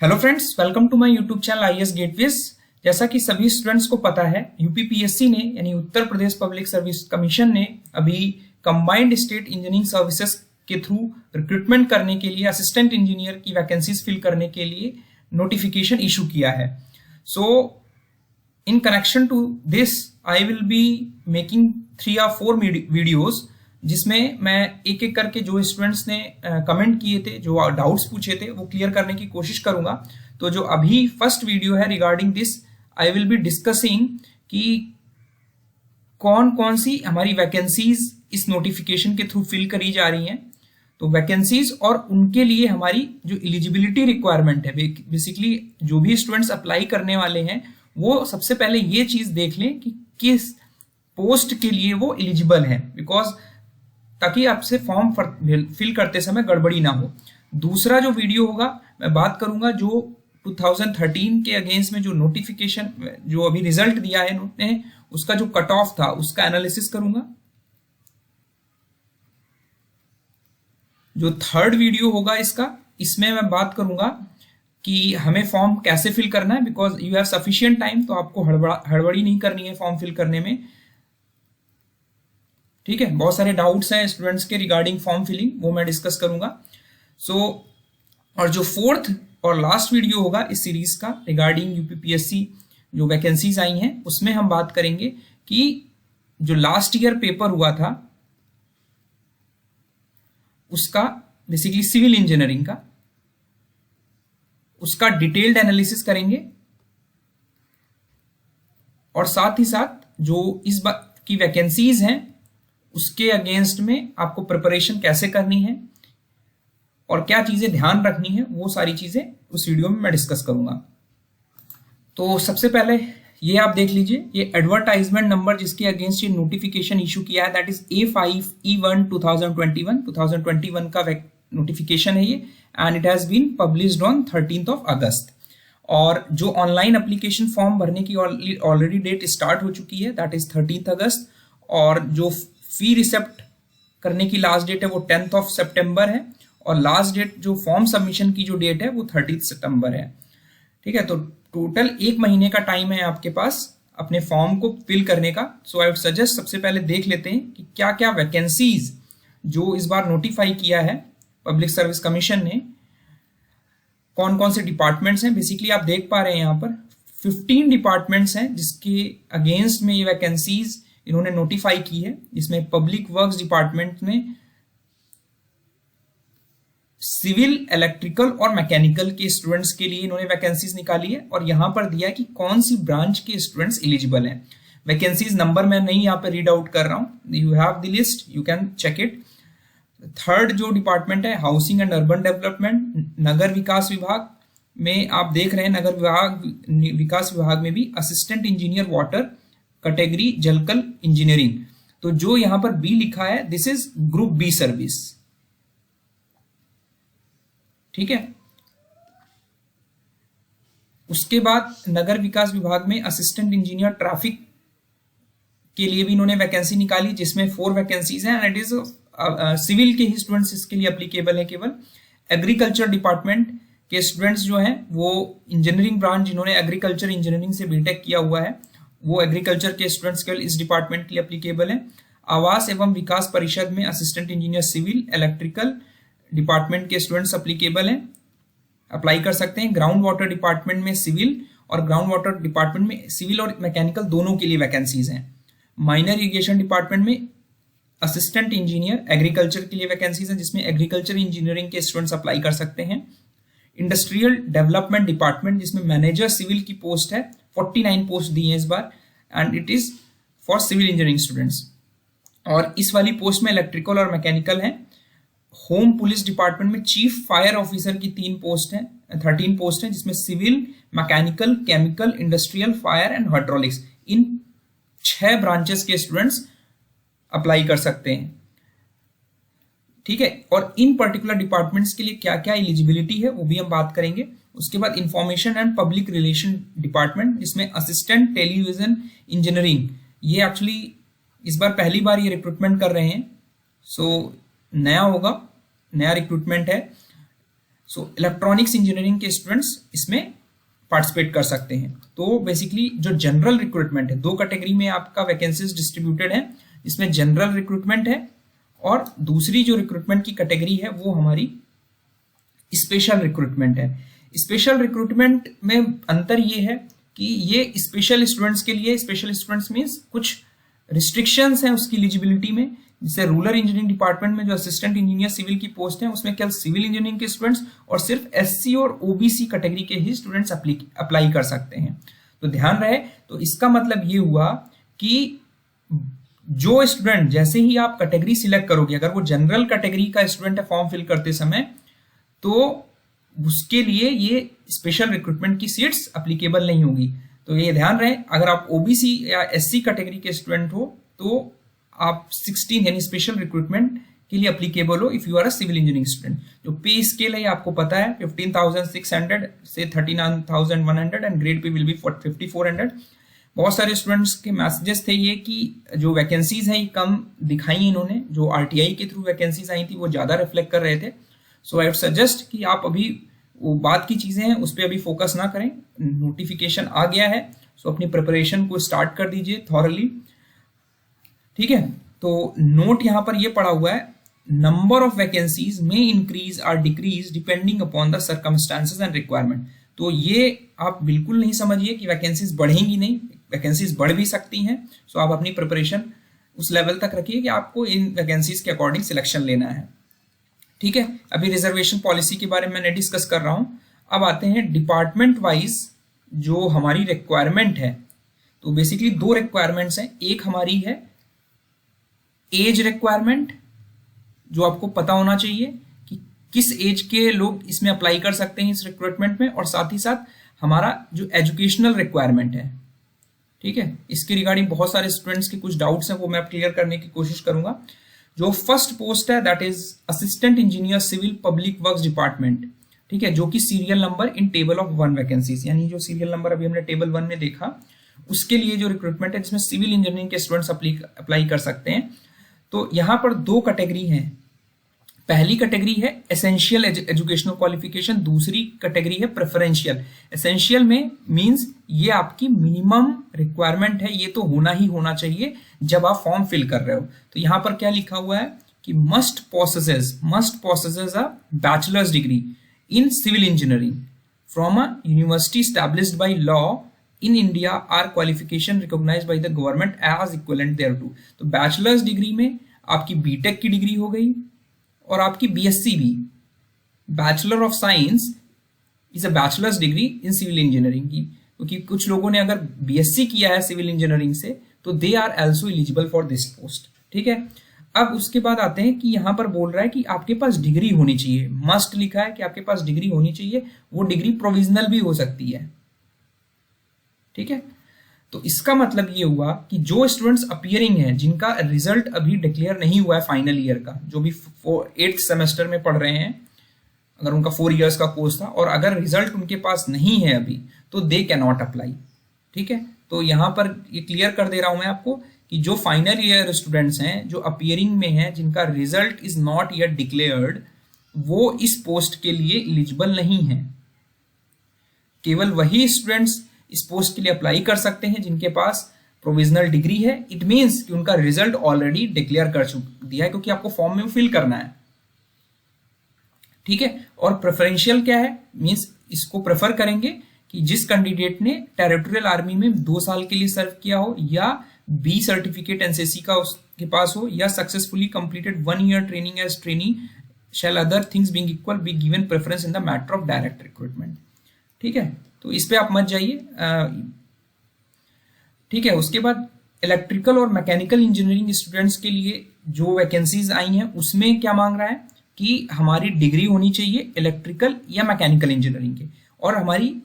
Hello friends, welcome to my YouTube channel IAS gateways. जैसा कि सभी स्टूडेंट्स को पता है, यूपीपीएससी ने यानी Uttar Pradesh public service commission ने अभी कंबाइंड स्टेट इंजीनियरिंग सर्विसेज के थ्रू रिक्रूटमेंट करने के लिए असिस्टेंट इंजीनियर की वैकेंसीज फिल करने के लिए नोटिफिकेशन इशू किया है। So in connection to this I will be making 3 or 4 videos जिसमें मैं एक एक करके जो स्टूडेंट्स ने कमेंट किए थे, जो डाउट्स पूछे थे, वो क्लियर करने की कोशिश करूंगा। तो जो अभी फर्स्ट वीडियो है regarding this, I will be discussing कि कौन कौन सी हमारी वैकेंसीज इस नोटिफिकेशन के थ्रू फिल करी जा रही हैं। तो वैकेंसीज और उनके लिए हमारी जो एलिजिबिलिटी रिक्वायरमेंट है, बेसिकली जो भी स्टूडेंट्स अप्लाई करने वाले हैं वो सबसे पहले ये चीज देख लें कि किस पोस्ट के लिए वो एलिजिबल है, बिकॉज ताकि आपसे फॉर्म फिल करते समय गड़बड़ी ना हो। दूसरा जो वीडियो होगा, मैं बात करूंगा जो 2013 के अगेंस्ट में जो नोटिफिकेशन, जो अभी रिजल्ट दिया है उन्होंने, उसका जो कट ऑफ था उसका एनालिसिस करूंगा। जो थर्ड वीडियो होगा इसमें मैं बात करूंगा कि हमें फॉर्म कैसे फिल करना है, because you have sufficient time, तो आपको हड़बड़ी नहीं करनी है फॉर्म फिल करने में। ठीक है, बहुत सारे डाउट्स हैं स्टूडेंट्स के रिगार्डिंग फॉर्म फिलिंग, वो मैं डिस्कस करूंगा। और जो फोर्थ और लास्ट वीडियो होगा इस सीरीज का रिगार्डिंग यूपीपीएससी जो वैकेंसीज आई हैं, उसमें हम बात करेंगे कि जो लास्ट ईयर पेपर हुआ था उसका, बेसिकली सिविल इंजीनियरिंग का, उसका डिटेल्ड एनालिसिस करेंगे। और साथ ही साथ जो इस बार की वैकेंसीज हैं उसके अगेंस्ट में आपको प्रिपरेशन कैसे करनी है और क्या चीजें ध्यान रखनी है, वो सारी चीजें उस वीडियो में मैं डिस्कस करूंगा। तो सबसे पहले ये आप देख लीजिए, ये एडवर्टाइजमेंट नंबर जिसके अगेंस्ट ये नोटिफिकेशन इशू किया है, दैट इज A5E1 2021 का नोटिफिकेशन है ये, and it has been published on 13th of August। और जो ऑनलाइन एप्लीकेशन फॉर्म भरने की ऑलरेडी डेट स्टार्ट हो चुकी है, दैट इज 13th August। और जो फी रिसेप्ट करने की लास्ट डेट है वो 10th of September है, और लास्ट डेट जो फॉर्म सबमिशन की जो डेट है वो 30th September है। ठीक है, तो टोटल 1 महीने का टाइम है आपके पास अपने फॉर्म को फिल करने का। सो आई वुड सजेस्ट सबसे पहले देख लेते हैं कि क्या क्या वैकेंसीज जो इस बार नोटिफाई किया है पब्लिक सर्विस कमीशन ने, कौन कौन से डिपार्टमेंट्स हैं। बेसिकली आप देख पा रहे हैं यहाँ पर 15 डिपार्टमेंट्स हैं जिसके अगेंस्ट में ये वैकेंसीज इन्होंने नोटिफाई की है। इसमें पब्लिक वर्क्स डिपार्टमेंट में सिविल, इलेक्ट्रिकल और मैकेनिकल के स्टूडेंट्स के लिए इन्होंने वैकेंसीज निकाली है, और यहां पर दिया है कि कौन सी ब्रांच के स्टूडेंट्स एलिजिबल हैं। वैकेंसीज नंबर मैं नहीं यहाँ पे रीड आउट कर रहा हूं, you have the list, you can check it. Third जो डिपार्टमेंट है हाउसिंग एंड अर्बन डेवलपमेंट, नगर विकास विभाग में आप देख रहे हैं, नगर विकास विभाग में भी असिस्टेंट इंजीनियर वाटर कैटेगरी जलकल इंजीनियरिंग। तो जो यहां पर बी लिखा है, this is group B service. ठीक है, उसके बाद नगर विकास विभाग में असिस्टेंट इंजीनियर ट्रैफिक के लिए भी इन्होंने वैकेंसी निकाली, जिसमें 4 वैकेंसीज हैं, एंड इट इज सिविल के ही स्टूडेंट्स इसके लिए एप्लीकेबल है केवल। एग्रीकल्चर डिपार्टमेंट के स्टूडेंट्स जो हैं वो इंजीनियरिंग ब्रांच, जिन्होंने एग्रीकल्चर इंजीनियरिंग से बीटेक किया हुआ है, वो एग्रीकल्चर के स्टूडेंट्स केवल इस डिपार्टमेंट के लिए एप्लीकेबल है। आवास एवं विकास परिषद में assistant engineer civil, electrical department के स्टूडेंट्स एप्लीकेबल हैं, अप्लाई कर सकते हैं। ग्राउंड वाटर डिपार्टमेंट में सिविल, और ग्राउंड वाटर डिपार्टमेंट में सिविल और मैकेनिकल दोनों के लिए वैकेंसीज हैं। माइनर इरिगेशन डिपार्टमेंट में असिस्टेंट इंजीनियर एग्रीकल्चर के लिए वैकेंसीज हैं, जिसमें एग्रीकल्चर इंजीनियरिंग के स्टूडेंट्स अप्लाई कर सकते हैं। इंडस्ट्रियल डेवलपमेंट डिपार्टमेंट, जिसमें मैनेजर सिविल की पोस्ट है, 49 पोस्ट दी है इस बार, and it is for civil engineering students. और इस वाली पोस्ट में इलेक्ट्रिकल और मैकेनिकल है। होम पुलिस डिपार्टमेंट में चीफ फायर ऑफिसर की 13 पोस्ट हैं, जिसमें civil, mechanical, chemical, industrial, fire and hydraulics, इन 6 ब्रांचेस के स्टूडेंट्स अप्लाई कर सकते हैं। ठीक है, और इन पर्टिकुलर डिपार्टमेंट्स के लिए क्या क्या एलिजिबिलिटी है वो भी हम बात करेंगे। उसके बाद information and public relation department, जिसमें असिस्टेंट टेलीविजन इंजीनियरिंग, ये एक्चुअली इस बार पहली बार ये रिक्रूटमेंट कर रहे हैं, सो नया होगा, नया रिक्रूटमेंट है। सो इलेक्ट्रॉनिक्स इंजीनियरिंग के स्टूडेंट्स इसमें पार्टिसिपेट कर सकते हैं। तो बेसिकली जो जनरल रिक्रूटमेंट है, 2 कैटेगरी में आपका वैकेंसीज डिस्ट्रीब्यूटेड है, इसमें जनरल रिक्रूटमेंट है और दूसरी जो रिक्रूटमेंट की कैटेगरी है वो हमारी स्पेशल रिक्रूटमेंट है। स्पेशल रिक्रूटमेंट में अंतर ये है कि ये स्पेशल स्टूडेंट्स के लिए, स्पेशल स्टूडेंट्स मींस कुछ रिस्ट्रिक्शंस हैं उसकी एलिजिबिलिटी में, जैसे रूरल इंजीनियरिंग डिपार्टमेंट में जो असिस्टेंट इंजीनियर सिविल की पोस्ट है उसमें केवल सिविल इंजीनियरिंग के स्टूडेंट्स और सिर्फ एससी और ओबीसी कैटेगरी के ही स्टूडेंट्स अप्लाई कर सकते हैं। तो ध्यान रहे, तो इसका मतलब ये हुआ कि जो स्टूडेंट जैसे ही आप कैटेगरी सिलेक्ट करोगे, अगर वो जनरल कैटेगरी का स्टूडेंट है फॉर्म फिल करते समय, तो उसके लिए ये स्पेशल रिक्रूटमेंट की सीट्स अप्लीकेबल नहीं होगी। तो ये ध्यान रहे, अगर आप ओबीसी या एससी कैटेगरी के स्टूडेंट हो तो आप 16 यानी स्पेशल रिक्रूटमेंट के लिए अप्लीकेबल हो if you are a civil engineering student. जो पे स्केल है आपको पता है 15,600 से 39,100 and grade pay will be 5,400। बहुत सारे स्टूडेंट्स के मैसेजेस थे ये कि जो वैकेंसीज हैं ये कम दिखाई इन्होंने, जो आरटीआई के थ्रू वैकेंसीज आई थी वो ज्यादा रिफ्लेक्ट कर रहे थे। सो आई वुड सजेस्ट कि आप अभी वो बात की चीजें हैं उस पर अभी फोकस ना करें, नोटिफिकेशन आ गया है सो अपनी प्रिपरेशन को स्टार्ट कर दीजिए थॉरली, ठीक है। तो नोट यहां पर ये पड़ा हुआ है, नंबर ऑफ वैकेंसीज में इंक्रीज और decrease depending upon the circumstances and requirement. तो ये आप बिल्कुल नहीं समझिए कि वैकेंसीज बढ़ेंगी नहीं, वैकेंसीज बढ़ भी सकती हैं। सो आप अपनी प्रिपरेशन उस लेवल तक रखिए कि आपको इन वैकेंसीज के अकॉर्डिंग सिलेक्शन लेना है, ठीक है। अभी रिजर्वेशन पॉलिसी के बारे में मैं डिस्कस कर रहा हूं। अब आते हैं डिपार्टमेंट वाइज जो हमारी रिक्वायरमेंट है। तो बेसिकली 2 रिक्वायरमेंट्स हैं, एक हमारी है एज रिक्वायरमेंट, जो आपको पता होना चाहिए कि किस एज के लोग इसमें अप्लाई कर सकते हैं इस रिक्रूटमेंट में, और साथ ही साथ हमारा जो एजुकेशनल रिक्वायरमेंट है, ठीक है। इसके रिगार्डिंग बहुत सारे स्टूडेंट्स के कुछ डाउट्स हैं, वो मैं क्लियर करने की कोशिश करूंगा। जो फर्स्ट पोस्ट है that is assistant engineer civil public works department, ठीक है, जो कि serial number in table of 1 vacancies, यानी जो सीरियल नंबर अभी हमने टेबल 1 में देखा उसके लिए जो रिक्रूटमेंट है जिसमें सिविल इंजीनियरिंग के स्टूडेंट्स अप्लाई कर सकते हैं। तो यहां पर 2 कैटेगरी हैं, पहली कैटेगरी है एसेंशियल एजुकेशनल क्वालिफिकेशन, दूसरी कैटेगरी है प्रेफरेंशियल। एसेंशियल में मींस ये आपकी मिनिमम रिक्वायरमेंट है, ये तो होना ही होना चाहिए जब आप फॉर्म फिल कर रहे हो। तो यहां पर क्या लिखा हुआ है कि must possesses a bachelor's degree in civil engineering from a university established by law in India or qualification recognised by the government as equivalent thereto. तो बैचलर्स डिग्री में आपकी बीटेक की डिग्री हो गई और आपकी बीएससी भी, bachelor of science is a bachelor's degree in civil engineering की, क्योंकि कुछ लोगों ने अगर बीएससी किया है सिविल इंजीनियरिंग से तो they are also eligible for this post, ठीक है। अब उसके बाद आते हैं कि यहां पर बोल रहा है कि आपके पास डिग्री होनी चाहिए, मस्ट लिखा है कि आपके पास डिग्री होनी चाहिए, वो डिग्री प्रोविजनल भी हो सकती है, ठीक है। तो इसका मतलब ये हुआ कि जो स्टूडेंट्स अपीयरिंग हैं जिनका रिजल्ट अभी डिक्लेयर नहीं हुआ है फाइनल ईयर का, जो भी 8th सेमेस्टर में पढ़ रहे हैं, अगर उनका 4 इयर्स का कोर्स था और अगर रिजल्ट उनके पास नहीं है अभी तो दे कैन नॉट अप्लाई, ठीक है। तो यहां पर ये क्लियर कर दे रहा हूं मैं आपको कि जो फाइनल ईयर स्टूडेंट्स हैं जो अपीयरिंग में हैं जिनका result is not yet declared, वो इस पोस्ट के लिए एलिजिबल नहीं है। केवल वही स्टूडेंट्स इस पोस्ट के लिए अप्लाई कर सकते हैं जिनके पास प्रोविजनल डिग्री है। इट मींस कि उनका रिजल्ट ऑलरेडी डिक्लेयर कर दिया है, क्योंकि आपको फॉर्म में फिल करना है, ठीक है। और प्रेफरेंशियल क्या है, मींस इसको प्रेफर करेंगे कि जिस कैंडिडेट ने टेरिटोरियल आर्मी में 2 साल के लिए सर्व किया हो, या बी सर्टिफिकेट एनसीसी का उसके पास हो, या successfully completed 1 year training as trainee, shall other things being equal be given preference in the matter of direct recruitment, ठीक है। तो इस पे आप मत जाइए, ठीक है। उसके बाद इलेक्ट्रिकल और मैकेनिकल इंजीनियरिंग स्टूडेंट्स के लिए जो वैकेंसीज आई हैं उसमें क्या मांग रहा है कि हमारी डिग्री होनी चाहिए इलेक्ट्रिकल या मैकेनिकल इंजीनियरिंग के, और हमारी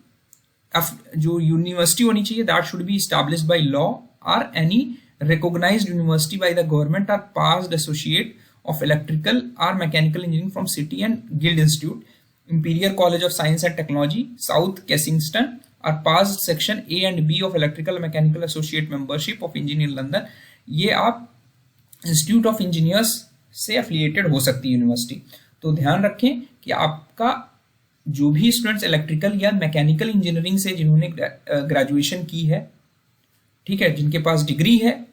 जो यूनिवर्सिटी होनी चाहिए that should be established by law और any recognised university by the government or passed associate of electrical और mechanical engineering from city and guild institute, Imperial College of Science and Technology, South Kensington, are passed section A and B of Electrical Mechanical Associate Membership of Engineer London। ये आप institute of engineers से affiliated हो सकती है university. तो ध्यान रखें कि आपका जो भी स्टूडेंट्स इलेक्ट्रिकल या मैकेनिकल इंजीनियरिंग से जिन्होंने ग्रेजुएशन की है, ठीक है, जिनके पास डिग्री है,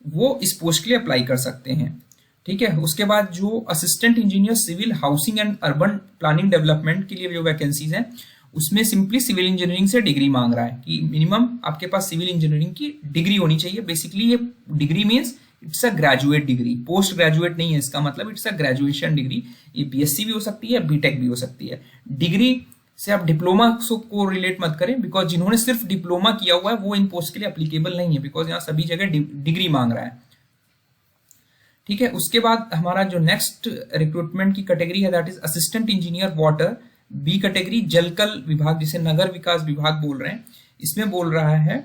वो इस पोस्ट के लिए अप्लाई कर सकते हैं। ठीक है, उसके बाद जो assistant engineer civil housing and urban planning development के लिए जो वैकेंसीज हैं, उसमें सिंपली सिविल इंजीनियरिंग से डिग्री मांग रहा है कि मिनिमम आपके पास सिविल इंजीनियरिंग की डिग्री होनी चाहिए। बेसिकली ये degree means it's a graduate degree, post graduate नहीं है इसका मतलब, इट्स अ ग्रेजुएशन डिग्री। ये बीएससी भी हो सकती है, बीटेक भी हो सकती है। डिग्री से आप डिप्लोमा को रिलेट मत करें, बिकॉज जिन्होंने सिर्फ डिप्लोमा किया हुआ है वो इन पोस्ट के लिए एप्लीकेबल नहीं है, बिकॉज यहाँ सभी जगह डिग्री मांग रहा है। ठीक है, उसके बाद हमारा जो नेक्स्ट रिक्रूटमेंट की कैटेगरी है that is assistant engineer water, B category जलकल विभाग, जिसे नगर विकास विभाग बोल रहे हैं। इसमें बोल रहा है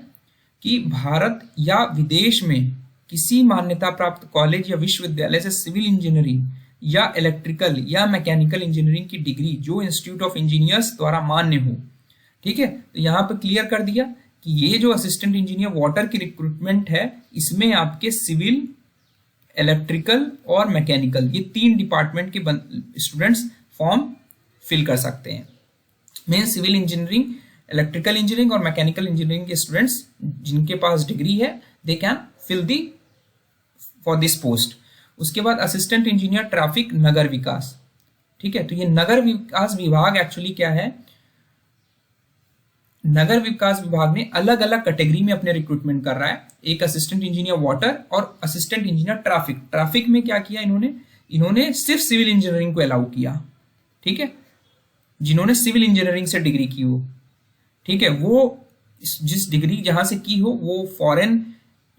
कि भारत या विदेश में किसी मान्यता प्राप्त कॉलेज या विश्वविद्यालय से सिविल इंजीनियरिंग या इलेक्ट्रिकल या मैकेनिकल इंजीनियरिंग की डिग्री जो इंस्टीट्यूट ऑफ इंजीनियर्स द्वारा मान्य हो। ठीक है, तो यहाँ पर क्लियर कर दिया कि ये जो असिस्टेंट इंजीनियर वाटर की रिक्रूटमेंट है, इसमें आपके सिविल, इलेक्ट्रिकल और मैकेनिकल, ये 3 डिपार्टमेंट के स्टूडेंट्स फॉर्म फिल कर सकते हैं। Main civil engineering, electrical engineering और मैकेनिकल इंजीनियरिंग के स्टूडेंट्स जिनके पास डिग्री है, they can fill the for this post. उसके बाद assistant engineer traffic Nagar Vikas. ठीक है, तो ये नगर विकास विभाग एक्चुअली क्या है, नगर विकास विभाग ने अलग अलग कैटेगरी में अपने रिक्रूटमेंट कर रहा है। एक असिस्टेंट इंजीनियर वाटर और असिस्टेंट इंजीनियर ट्रैफिक। ट्रैफिक में क्या किया इन्होंने सिर्फ सिविल इंजीनियरिंग को अलाउ किया। ठीक है, जिन्होंने सिविल इंजीनियरिंग से डिग्री की हो, ठीक है, वो जिस डिग्री जहां से की हो वो फॉरेन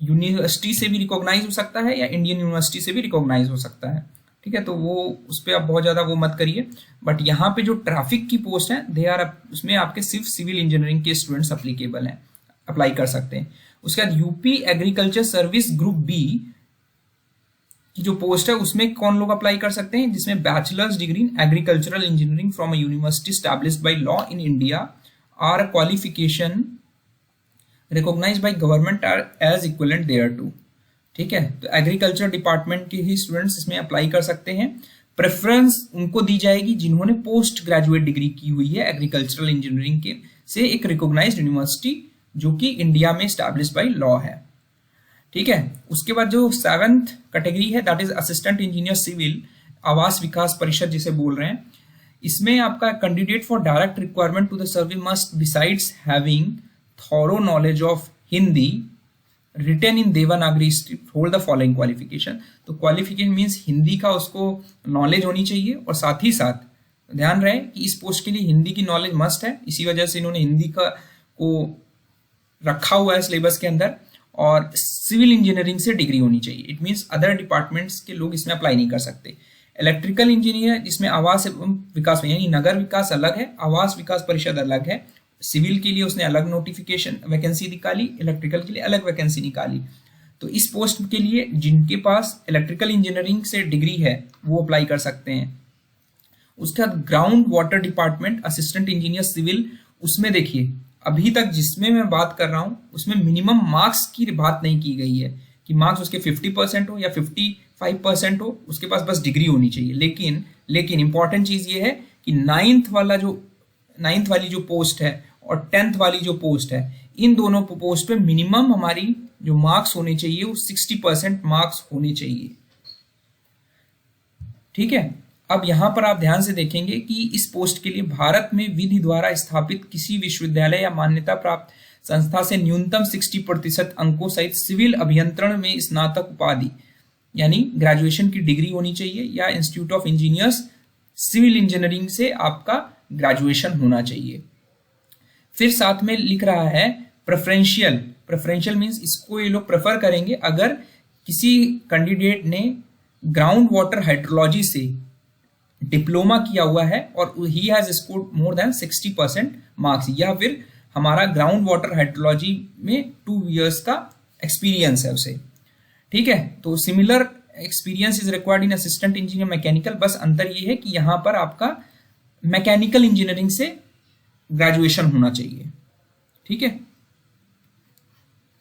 यूनिवर्सिटी से भी रिकॉग्नाइज हो सकता है या इंडियन यूनिवर्सिटी से भी रिकॉग्नाइज हो सकता है। ठीक है, तो वो उस पर आप बहुत ज्यादा वो मत करिए। बट यहाँ पे जो ट्रैफिक की पोस्ट है दे आर, उसमें आपके सिर्फ सिविल इंजीनियरिंग के स्टूडेंट्स अप्लीकेबल हैं, अप्लाई कर सकते हैं। उसके बाद UP agriculture service group B की जो पोस्ट है उसमें कौन लोग अप्लाई कर सकते हैं, जिसमें bachelor's degree in agricultural engineering from a university established by law in India or qualification recognised by government or as equivalent thereto. ठीक है, तो एग्रीकल्चर डिपार्टमेंट के ही स्टूडेंट्स इसमें अप्लाई कर सकते हैं। प्रेफरेंस उनको दी जाएगी जिन्होंने पोस्ट ग्रेजुएट डिग्री की हुई है एग्रीकल्चरल इंजीनियरिंग के से एक रिकॉग्नाइज्ड यूनिवर्सिटी जो कि इंडिया में एस्टैब्लिश्ड बाय लॉ है। ठीक है, उसके बाद जो 7th कैटेगरी है that is assistant engineer civil Awas Vikas Parishad जिसे बोल रहे हैं। इसमें आपका candidate for direct requirement to the survey must besides having thorough knowledge of Hindi written in Devanagari hold the following qualification. तो क्वालिफिकेशन मीन्स हिंदी का उसको नॉलेज होनी चाहिए, और साथ ही साथ ध्यान रहे कि इस पोस्ट के लिए हिंदी की नॉलेज मस्ट है, इसी वजह से इन्होंने हिंदी को रखा हुआ है सिलेबस के अंदर। और सिविल इंजीनियरिंग से डिग्री होनी चाहिए, इट मीन्स अदर डिपार्टमेंट्स के लोग इसमें अप्लाई नहीं कर सकते। इलेक्ट्रिकल इंजीनियर जिसमें आवास एवं विकास, यानी नगर विकास अलग है, आवास विकास परिषद अलग है। सिविल के लिए उसने अलग नोटिफिकेशन वैकेंसी निकाली, इलेक्ट्रिकल के लिए अलग वैकेंसी निकाली। तो इस पोस्ट के लिए जिनके पास इलेक्ट्रिकल इंजीनियरिंग से डिग्री है वो अप्लाई कर सकते हैं। उसके बाद ground water department assistant engineer civil, उसमें देखिए अभी तक जिसमें मैं बात कर रहा हूं उसमें मिनिमम मार्क्स की बात नहीं की गई है कि मार्क्स उसके 50% हो या 55% हो, उसके पास बस डिग्री होनी चाहिए। लेकिन इंपॉर्टेंट चीज ये है कि 9th वाली जो पोस्ट है और 10th वाली जो पोस्ट है, इन दोनों पोस्ट पे मिनिमम हमारी जो मार्क्स होने चाहिए वो 60% मार्क्स होने चाहिए। ठीक है, अब यहां पर आप ध्यान से देखेंगे कि इस पोस्ट के लिए भारत में विधि द्वारा स्थापित किसी विश्वविद्यालय या मान्यता प्राप्त संस्था से न्यूनतम 60% अंकों सहित सिविल अभियंत्रण में स्नातक उपाधि यानी ग्रेजुएशन की डिग्री होनी चाहिए, या institute of engineers civil engineering से आपका ग्रेजुएशन होना चाहिए। फिर साथ में लिख रहा है प्रेफरेंशियल मीन्स इसको ये लोग प्रेफर करेंगे अगर किसी कैंडिडेट ने ग्राउंड वाटर हाइड्रोलॉजी से डिप्लोमा किया हुआ है और he has scored more than 60% marks, या फिर हमारा ग्राउंड वाटर हाइड्रोलॉजी में 2 years का एक्सपीरियंस है उसे। ठीक है, तो similar experience is required in assistant engineer mechanical, बस अंतर ये है कि यहां पर आपका मैकेनिकल इंजीनियरिंग से ग्रेजुएशन होना चाहिए। ठीक है,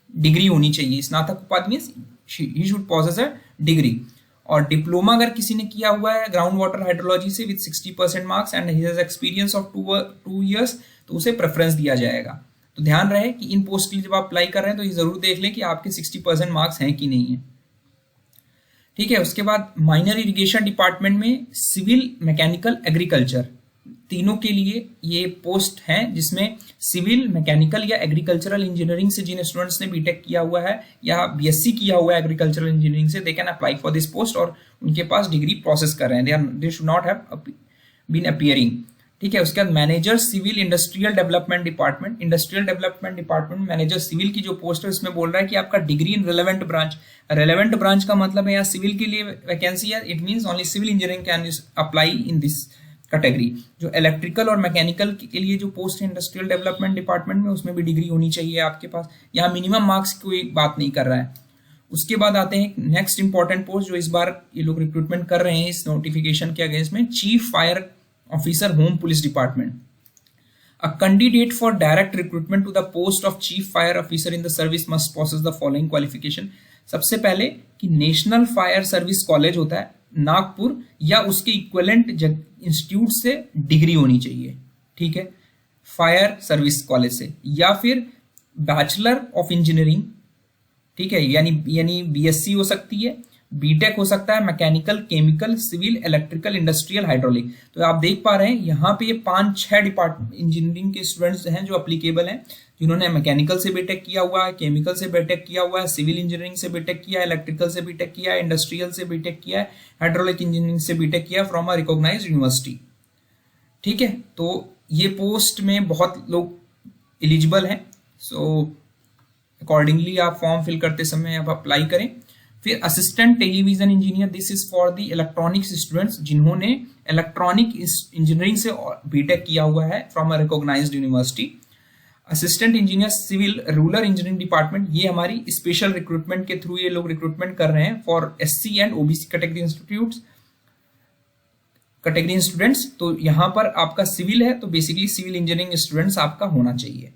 डिग्री होनी चाहिए, स्नातक उपाधि means he should possesses a degree. और डिप्लोमा अगर किसी ने किया हुआ है ग्राउंड वाटर हाइड्रोलॉजी से with 60% marks and he has experience of 2 years, तो उसे प्रेफरेंस दिया जाएगा। तो ध्यान रहे कि इन पोस्ट के लिए जब आप अप्लाई कर रहे हैं तो ये जरूर देख लें कि आपके 60% मार्क्स हैं कि नहीं है। ठीक है, उसके बाद माइनर इरिगेशन डिपार्टमेंट में सिविल, मैकेनिकल, एग्रीकल्चर, तीनों के लिए ये पोस्ट हैं जिसमें सिविल, मैकेनिकल या एग्रीकल्चरल इंजीनियरिंग से जिन स्टूडेंट्स ने बीटेक किया हुआ है या बीएससी किया हुआ है एग्रीकल्चरल इंजीनियरिंग से, they can apply for this post और उनके पास डिग्री प्रोसेस कर रहे हैं, they should not have been appearing. ठीक है, उसके बाद manager civil industrial development department, industrial development department manager civil की जो पोस्ट है उसमें बोल रहा है कि आपका degree in relevant branch, relevant branch का मतलब है यहाँ सिविल के लिए वैकेंसी है, it means only civil engineering can apply in this category. जो इलेक्ट्रिकल और मैकेनिकल के लिए जो पोस्ट है इंडस्ट्रियल डेवलपमेंट डिपार्टमेंट में, उसमें भी डिग्री होनी चाहिए आपके पास। यहाँ मिनिमम मार्क्स की कोई बात नहीं कर रहा है। उसके बाद आते हैं नेक्स्ट इंपॉर्टेंट पोस्ट जो इस बार ये लोग रिक्रूटमेंट कर रहे हैं इस नोटिफिकेशन के अगेंस्ट में, chief fire officer, home police department. A candidate for direct recruitment to the post of chief fire officer in the service must possess the following qualification। सबसे पहले कि नेशनल फायर सर्विस कॉलेज होता है नागपुर या उसके equivalent institute से degree होनी चाहिए। ठीक है, फायर सर्विस कॉलेज से, या फिर बैचलर ऑफ इंजीनियरिंग, ठीक है, यानी बीएससी हो सकती है, बीटेक हो सकता है, mechanical, chemical, civil, electrical, industrial, hydraulic. तो आप देख पा रहे हैं यहाँ पे ये 5-6 डिपार्टमेंट इंजीनियरिंग के स्टूडेंट्स हैं जो अप्लीकेबल हैं, जिन्होंने मैकेनिकल से बीटेक किया हुआ है, केमिकल से बीटेक किया हुआ है, सिविल इंजीनियरिंग से बीटेक किया है, इलेक्ट्रिकल से बीटेक किया है, इंडस्ट्रियल से बीटेक किया है, हाइड्रोलिक इंजीनियरिंग से बीटेक किया फ्रॉम अ रिकॉग्नाइज्ड यूनिवर्सिटी। ठीक है, तो ये पोस्ट में बहुत लोग एलिजिबल हैं, सो अकॉर्डिंगली आप फॉर्म फिल करते समय आप अप्लाई करें। फिर assistant television engineer, this is for the electronics students जिन्होंने इलेक्ट्रॉनिक इंजीनियरिंग से बीटेक किया हुआ है from a recognised university. Assistant engineer civil rural engineering department, ये हमारी स्पेशल रिक्रूटमेंट के थ्रू ये लोग रिक्रूटमेंट कर रहे हैं for SC and OBC category students. तो यहाँ पर आपका सिविल है तो बेसिकली सिविल इंजीनियरिंग स्टूडेंट्स आपका होना चाहिए,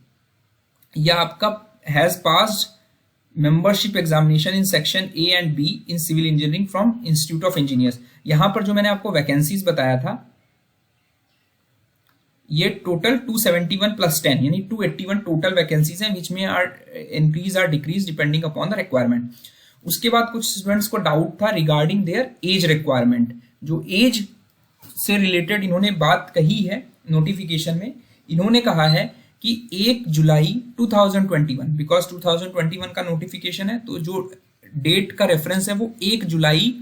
या आपका has passed membership examination in section A and B in civil engineering from institute of engineers. यहां पर जो मैंने आपको वैकेंसीज बताया था ये टोटल 271 प्लस 10 यानी 281 टोटल वैकेंसीज हैं, विच में are increase or decrease depending upon the requirement. उसके बाद कुछ स्टूडेंट्स को डाउट था रिगार्डिंग देयर एज रिक्वायरमेंट, जो एज से रिलेटेड इन्होंने बात कही है नोटिफिकेशन में। इन्होंने कहा है कि 1 जुलाई 2021, बिकॉज 2021 का नोटिफिकेशन है तो जो डेट का रेफरेंस है वो 1 जुलाई,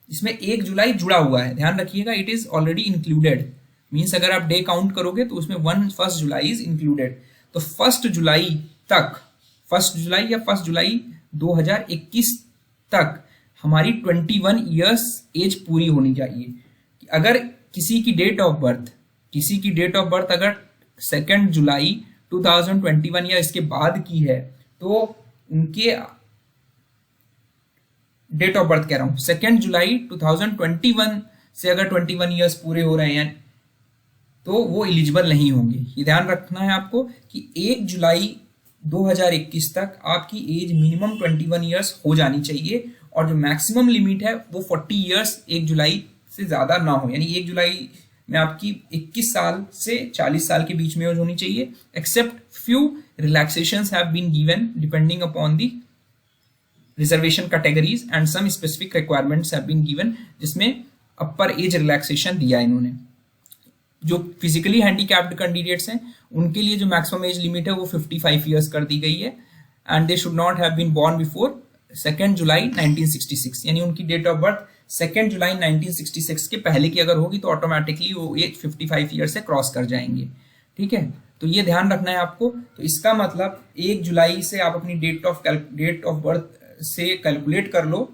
इसमें 1 जुलाई जुड़ा हुआ है, ध्यान रखिएगा, it is already included, means अगर आप डे काउंट करोगे तो उसमें 1 जुलाई इज इंक्लूडेड। तो 1 जुलाई तक, 1 जुलाई या 1 जुलाई 2021 तक हमारी 21 ईयर्स एज पूरी होनी चाहिए। अगर किसी की डेट ऑफ बर्थ अगर 2 जुलाई 2021 या इसके बाद की है तो उनके डेट ऑफ बर्थ कह रहा हूं 2 जुलाई 2021 से अगर 21 ईयर्स पूरे हो रहे हैं तो वो एलिजिबल नहीं होंगे। ये ध्यान रखना है आपको कि 1 जुलाई 2021 तक आपकी एज मिनिमम 21 ईयर्स हो जानी चाहिए और जो मैक्सिमम लिमिट है वो 40 ईयर्स 1 जुलाई से ज्यादा ना हो, यानी 1 जुलाई में आपकी 21 साल से 40 साल के बीच में एज होनी चाहिए, except few relaxations have been given depending upon the reservation categories and some specific requirements have been given, जिसमें अपर एज रिलैक्सेशन दिया इन्होंने। जो फिजिकली हैंडीकैप्ड कैंडिडेट्स हैं उनके लिए जो मैक्सिमम एज लिमिट है वो 55 ईयर्स कर दी गई है and they should not have been born before 2 July 1966, यानी उनकी डेट ऑफ बर्थ 2 जुलाई 1966 के पहले की अगर होगी तो ऑटोमेटिकली वो एज 55 ईयर से क्रॉस कर जाएंगे। ठीक है, तो ये ध्यान रखना है आपको। तो इसका मतलब 1 जुलाई से आप अपनी डेट ऑफ बर्थ से कैलकुलेट कर लो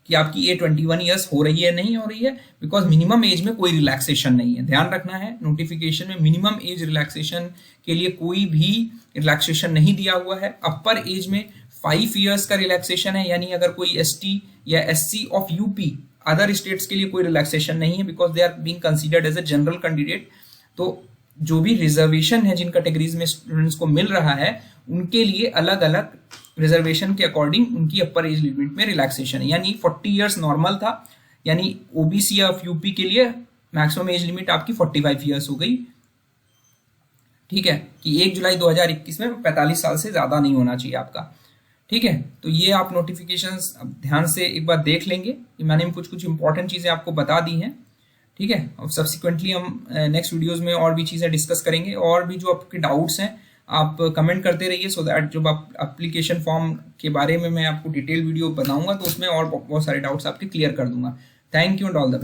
कि आपकी एज 21 ईयर्स हो रही है नहीं हो रही है, बिकॉज मिनिमम एज में कोई रिलैक्सेशन नहीं है। ध्यान रखना है, नोटिफिकेशन में मिनिमम एज रिलैक्सेशन के लिए कोई भी रिलैक्सेशन नहीं दिया हुआ है। अपर एज में 5 ईयर्स का रिलैक्सेशन है, यानी अगर कोई एसटी या SC of UP other states के लिए कोई रिलैक्सेशन नहीं है because they are being considered as a general candidate. तो जो भी रिजर्वेशन है जिन कैटेगरीज में स्टूडेंट्स को मिल रहा है उनके लिए अलग अलग रिजर्वेशन के अकॉर्डिंग उनकी अपर एज लिमिट में रिलैक्सेशन है, यानी 40 ईयर्स नॉर्मल था यानी ओबीसी या यूपी के लिए मैक्सिमम एज लिमिट आपकी 45 ईयर्स हो गई, ठीक है, कि 1 जुलाई 2021 में 45 साल से ज़्यादा नहीं होना चाहिए आपका, ठीक है। तो ये आप नोटिफिकेशंस ध्यान से एक बार देख लेंगे, मैंने कुछ कुछ इंपॉर्टेंट चीज़ें आपको बता दी हैं, ठीक है। और सब्सिक्वेंटली हम नेक्स्ट वीडियोस में और भी चीज़ें डिस्कस करेंगे, और भी जो आपके डाउट्स हैं आप कमेंट करते रहिए, सो दैट जब आप एप्लीकेशन फॉर्म के बारे में मैं आपको डिटेल वीडियो बनाऊंगा तो उसमें और बहुत सारे डाउट्स आपके क्लियर कर दूंगा। Thank you and all the best.